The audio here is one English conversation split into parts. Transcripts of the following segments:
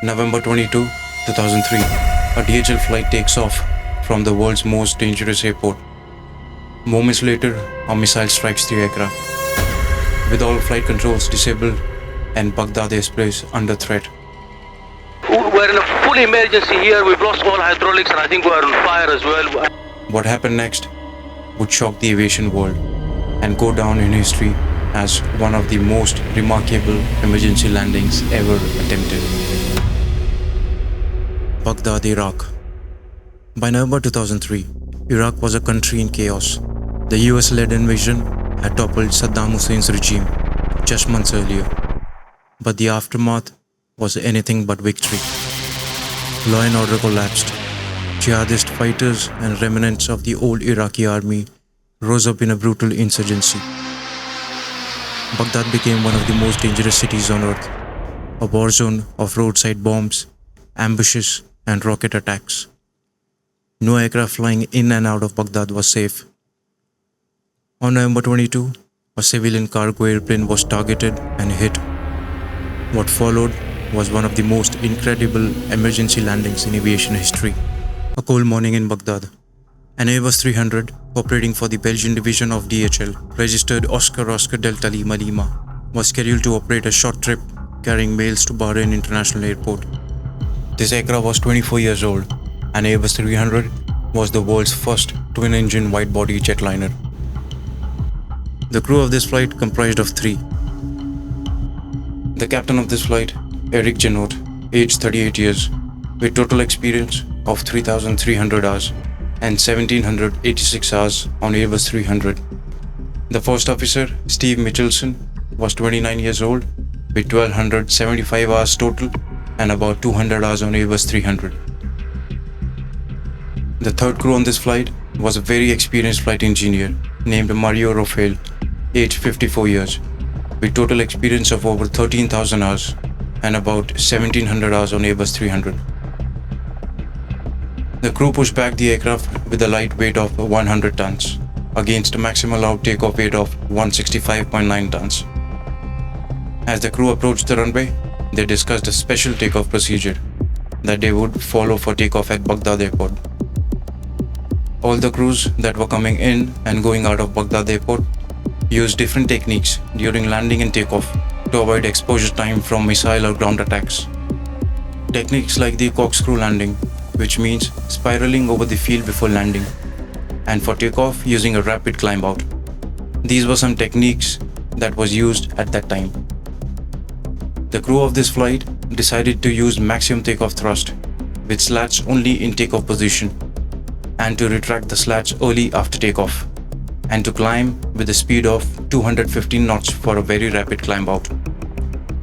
November 22, 2003, a DHL flight takes off from the world's most dangerous airport. Moments later, a missile strikes the aircraft, with all flight controls disabled and Baghdad airspace under threat. We're in a full emergency here. We've lost all hydraulics and I think we're on fire as well. What happened next would shock the aviation world and go down in history as one of the most remarkable emergency landings ever attempted. Baghdad, Iraq. By November 2003, Iraq was a country in chaos. The US-led invasion had toppled Saddam Hussein's regime just months earlier. But the aftermath was anything but victory. Law and order collapsed. Jihadist fighters and remnants of the old Iraqi army rose up in a brutal insurgency. Baghdad became one of the most dangerous cities on earth, a war zone of roadside bombs, ambushes, and rocket attacks. No aircraft flying in and out of Baghdad was safe. On November 22, a civilian cargo airplane was targeted and hit. What followed was one of the most incredible emergency landings in aviation history. A cold morning in Baghdad. An Airbus A300, operating for the Belgian division of DHL, registered Oscar Delta Lima Lima, was scheduled to operate a short trip carrying mails to Bahrain International Airport. This aircraft was 24 years old, and Airbus A300 was the world's first twin-engine wide-body jetliner. The crew of this flight comprised of three. The captain of this flight, Eric Gennotte, aged 38 years, with total experience of 3,300 hours and 1,786 hours on Airbus 300. The first officer, Steve Michelson, was 29 years old, with 1,275 hours total and about 200 hours on Airbus 300. The third crew on this flight was a very experienced flight engineer named Mario Rafael, aged 54 years, with total experience of over 13,000 hours and about 1,700 hours on Airbus 300. The crew pushed back the aircraft with a light weight of 100 tons against a maximum allowed takeoff weight of 165.9 tons. As the crew approached the runway, they discussed a special takeoff procedure that they would follow for takeoff at Baghdad Airport. All the crews that were coming in and going out of Baghdad Airport used different techniques during landing and takeoff to avoid exposure time from missile or ground attacks. Techniques like the corkscrew landing, which means spiraling over the field before landing, and for takeoff using a rapid climb out. These were some techniques that was used at that time. The crew of this flight decided to use maximum takeoff thrust with slats only in takeoff position, and to retract the slats early after takeoff, and to climb with a speed of 215 knots for a very rapid climb out.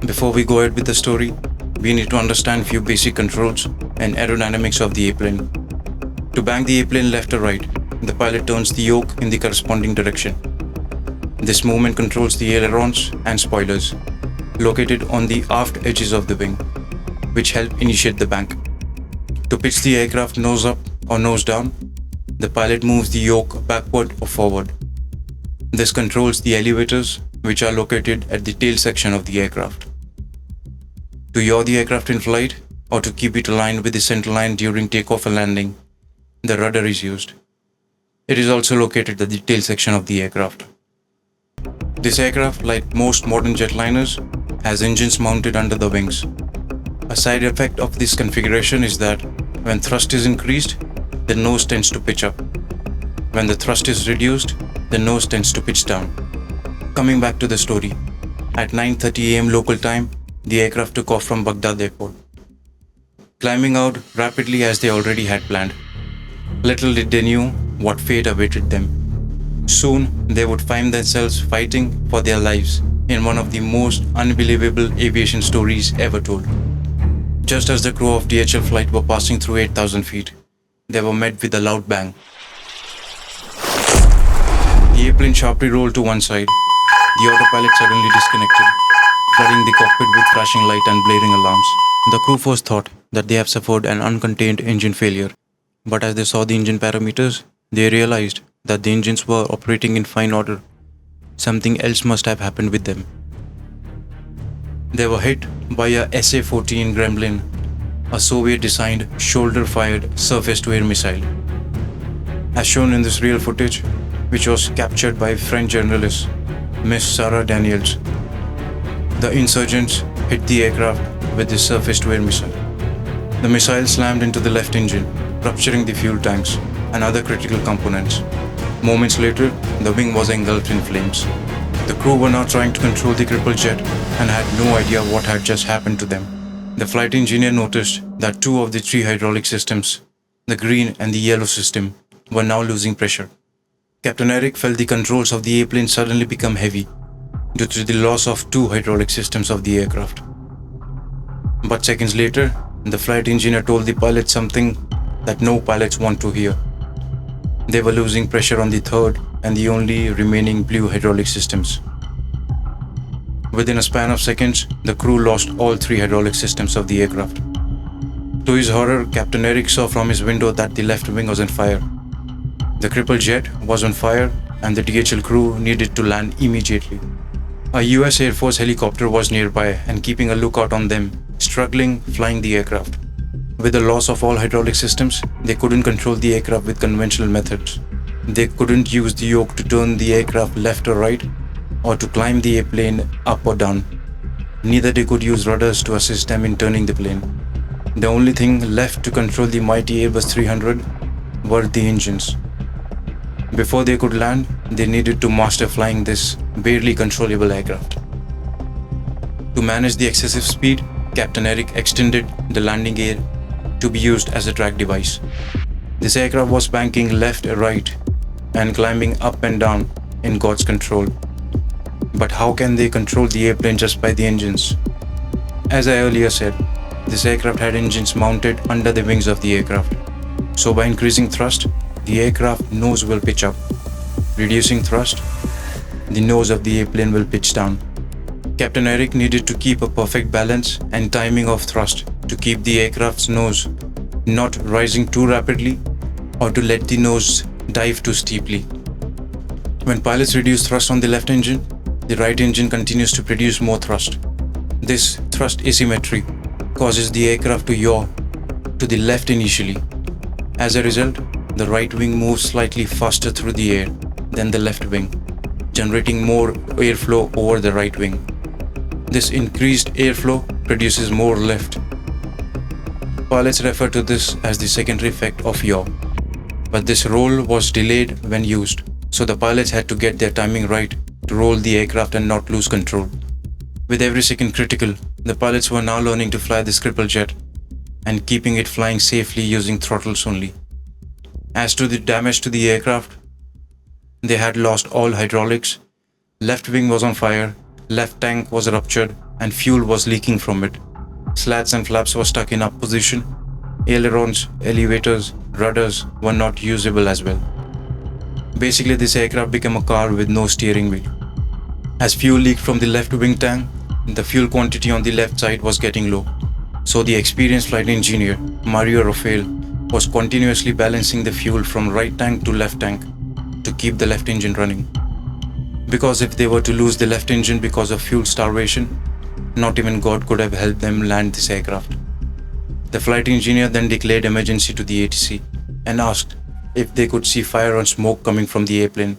Before we go ahead with the story, we need to understand few basic controls and aerodynamics of the airplane. To bank the airplane left or right, the pilot turns the yoke in the corresponding direction. This movement controls the ailerons and spoilers, located on the aft edges of the wing, which help initiate the bank. To pitch the aircraft nose up or nose down, the pilot moves the yoke backward or forward. This controls the elevators, which are located at the tail section of the aircraft. To yaw the aircraft in flight, or to keep it aligned with the center line during takeoff and landing, the rudder is used. It is also located at the tail section of the aircraft. This aircraft, like most modern jetliners, has engines mounted under the wings. A side effect of this configuration is that when thrust is increased, the nose tends to pitch up. When the thrust is reduced, the nose tends to pitch down. Coming back to the story, at 9:30 am local time, the aircraft took off from Baghdad Airport, climbing out rapidly as they already had planned. Little did they knew what fate awaited them. Soon, they would find themselves fighting for their lives in one of the most unbelievable aviation stories ever told. Just as the crew of DHL Flight were passing through 8,000 feet, they were met with a loud bang. The airplane sharply rolled to one side. The autopilot suddenly disconnected, flooding the cockpit with flashing light and blaring alarms. The crew first thought that they have suffered an uncontained engine failure, but as they saw the engine parameters, they realized that the engines were operating in fine order. Something else must have happened with them. They were hit by a SA-14 Gremlin a Soviet-designed shoulder-fired surface-to-air missile. As shown in this real footage, which was captured by French journalist Miss Sarah Daniels, the insurgents hit the aircraft with this surface-to-air missile. The missile slammed into the left engine, rupturing the fuel tanks and other critical components. Moments later, the wing was engulfed in flames. The crew were now trying to control the crippled jet and had no idea what had just happened to them. The flight engineer noticed that 2 of the 3 hydraulic systems, the green and the yellow system, were now losing pressure. Captain Eric felt the controls of the airplane suddenly become heavy due to the loss of 2 hydraulic systems of the aircraft. But seconds later, the flight engineer told the pilot something that no pilots want to hear. They were losing pressure on the third and the only remaining blue hydraulic systems. Within a span of seconds, the crew lost all 3 hydraulic systems of the aircraft. To his horror, Captain Eric saw from his window that the left wing was on fire. The crippled jet was on fire and the DHL crew needed to land immediately. A US Air Force helicopter was nearby and keeping a lookout on them, struggling flying the aircraft. With the loss of all hydraulic systems, they couldn't control the aircraft with conventional methods. They couldn't use the yoke to turn the aircraft left or right, or to climb the airplane up or down. Neither they could use rudders to assist them in turning the plane. The only thing left to control the mighty Airbus A300 were the engines. Before they could land, they needed to master flying this barely controllable aircraft. To manage the excessive speed, Captain Eric extended the landing gear to be used as a track device. This aircraft was banking left and right and climbing up and down in God's control. But how can they control the airplane just by the engines? As I earlier said, this aircraft had engines mounted under the wings of the aircraft. So by increasing thrust, the aircraft nose will pitch up. Reducing thrust, the nose of the airplane will pitch down. Captain Eric needed to keep a perfect balance and timing of thrust to keep the aircraft's nose not rising too rapidly or to let the nose dive too steeply. When pilots reduce thrust on the left engine, the right engine continues to produce more thrust. This thrust asymmetry causes the aircraft to yaw to the left initially. As a result, the right wing moves slightly faster through the air than the left wing, generating more airflow over the right wing. This increased airflow produces more lift. Pilots refer to this as the secondary effect of yaw. But this roll was delayed when used, so the pilots had to get their timing right to roll the aircraft and not lose control. With every second critical, the pilots were now learning to fly this crippled jet and keeping it flying safely using throttles only. As to the damage to the aircraft, they had lost all hydraulics, left wing was on fire, left tank was ruptured and fuel was leaking from it. Slats and flaps were stuck in up position. Ailerons, elevators, rudders were not usable as well. Basically, this aircraft became a car with no steering wheel. As fuel leaked from the left wing tank, the fuel quantity on the left side was getting low. So the experienced flight engineer, Mario Rafael, was continuously balancing the fuel from right tank to left tank to keep the left engine running. Because if they were to lose the left engine because of fuel starvation, not even God could have helped them land this aircraft. The flight engineer then declared emergency to the ATC and asked if they could see fire and smoke coming from the airplane.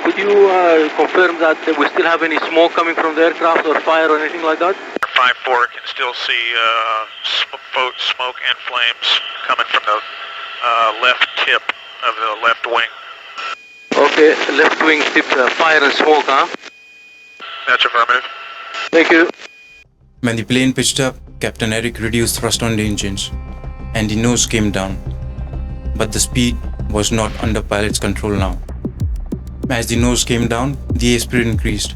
Could you confirm that we still have any smoke coming from the aircraft or fire or anything like that? 5-4 can still see smoke and flames coming from the left tip of the left wing. Okay, left wing tip, fire and smoke, huh? That's affirmative. Thank you. When the plane pitched up, Captain Eric reduced thrust on the engines and the nose came down. But the speed was not under pilot's control now. As the nose came down, the airspeed increased.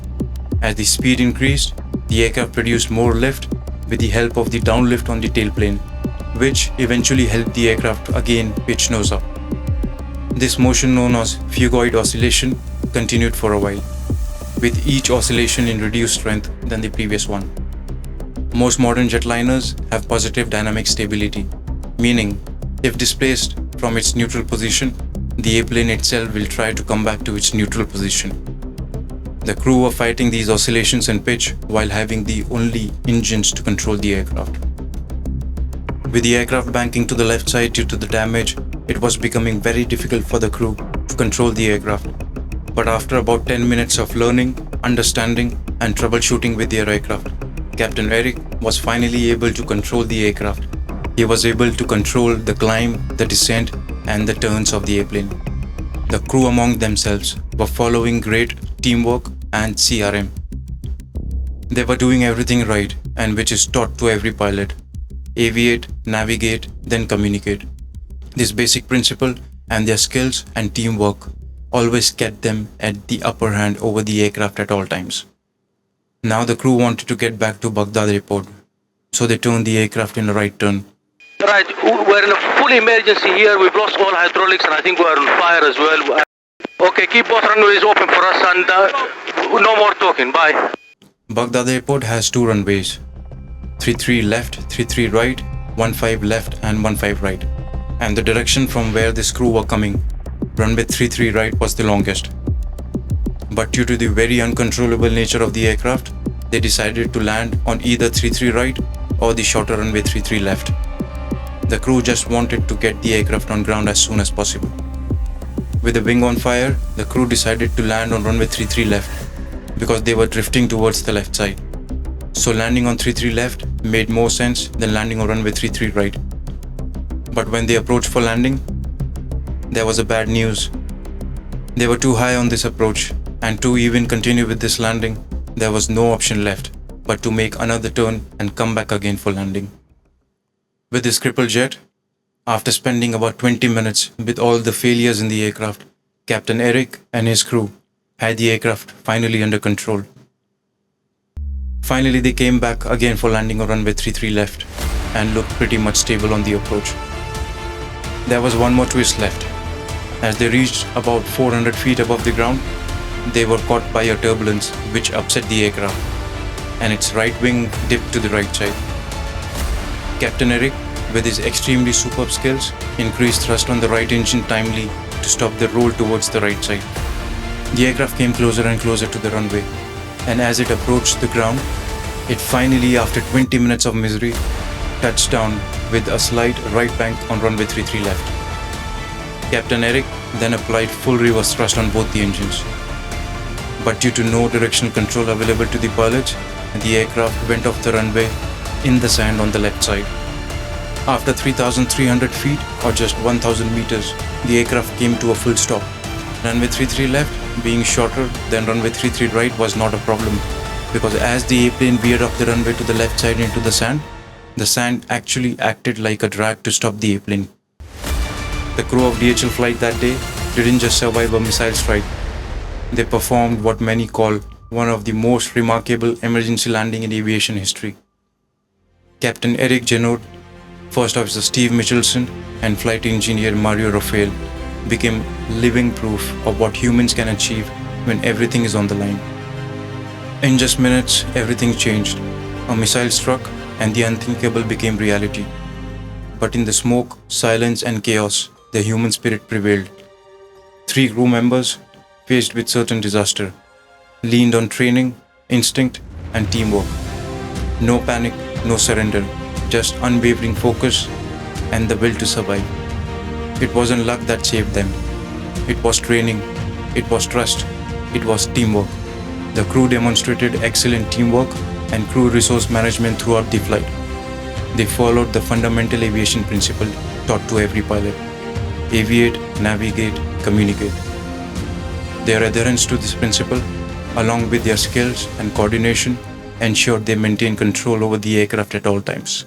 As the speed increased, the aircraft produced more lift with the help of the downlift on the tailplane, which eventually helped the aircraft to again pitch nose up. This motion, known as phugoid oscillation, continued for a while, with each oscillation in reduced strength than the previous one. Most modern jetliners have positive dynamic stability, meaning if displaced from its neutral position, the airplane itself will try to come back to its neutral position. The crew were fighting these oscillations and pitch while having the only engines to control the aircraft. With the aircraft banking to the left side due to the damage, it was becoming very difficult for the crew to control the aircraft. But after about 10 minutes of learning, understanding, and troubleshooting with their aircraft, Captain Eric was finally able to control the aircraft. He was able to control the climb, the descent, and the turns of the airplane. The crew among themselves were following great teamwork and CRM. They were doing everything right, and which is taught to every pilot. Aviate, navigate, then communicate. This basic principle and their skills and teamwork always kept them at the upper hand over the aircraft at all times. Now the crew wanted to get back to Baghdad airport, so they turned the aircraft in a right turn. Right, we're in a full emergency here. We've lost all hydraulics and I think we're on fire as well. Okay, keep both runways open for us and no more talking. Bye. Baghdad airport has 2 runways, 33 left, 33 right, 15 left and 15 right. And the direction from where this crew were coming, runway 33 right was the longest. But due to the very uncontrollable nature of the aircraft, they decided to land on either 33 right or the shorter runway 33 left. The crew just wanted to get the aircraft on ground as soon as possible. With the wing on fire, the crew decided to land on runway 33 left because they were drifting towards the left side. So landing on 33 left made more sense than landing on runway 33 right. But when they approached for landing, there was a bad news. They were too high on this approach, and to even continue with this landing, there was no option left but to make another turn and come back again for landing. With this crippled jet, after spending about 20 minutes with all the failures in the aircraft, Captain Eric and his crew had the aircraft finally under control. Finally, they came back again for landing on runway 33 left and looked pretty much stable on the approach. There was one more twist left. As they reached about 400 feet above the ground, they were caught by a turbulence which upset the aircraft, and its right wing dipped to the right side. Captain Eric, with his extremely superb skills, increased thrust on the right engine timely to stop the roll towards the right side. The aircraft came closer and closer to the runway, and as it approached the ground, it finally, after 20 minutes of misery, touched down with a slight right bank on runway 33 left. Captain Eric then applied full reverse thrust on both the engines. But due to no directional control available to the pilots, the aircraft went off the runway in the sand on the left side. After 3,300 feet or just 1,000 meters, the aircraft came to a full stop. Runway 33 left, being shorter than runway 33 right, was not a problem because as the airplane veered off the runway to the left side into the sand actually acted like a drag to stop the airplane. The crew of DHL Flight that day didn't just survive a missile strike. They performed what many call one of the most remarkable emergency landing in aviation history. Captain Eric Gennotte, First Officer Steve Michelson, and Flight Engineer Mario Rafael became living proof of what humans can achieve when everything is on the line. In just minutes, everything changed. A missile struck and the unthinkable became reality. But in the smoke, silence and chaos, the human spirit prevailed. 3 crew members, faced with certain disaster, leaned on training, instinct, and teamwork. No panic, no surrender, just unwavering focus and the will to survive. It wasn't luck that saved them. It was training, it was trust, it was teamwork. The crew demonstrated excellent teamwork and crew resource management throughout the flight. They followed the fundamental aviation principle taught to every pilot: aviate, navigate, communicate. Their adherence to this principle, along with their skills and coordination, ensured they maintained control over the aircraft at all times.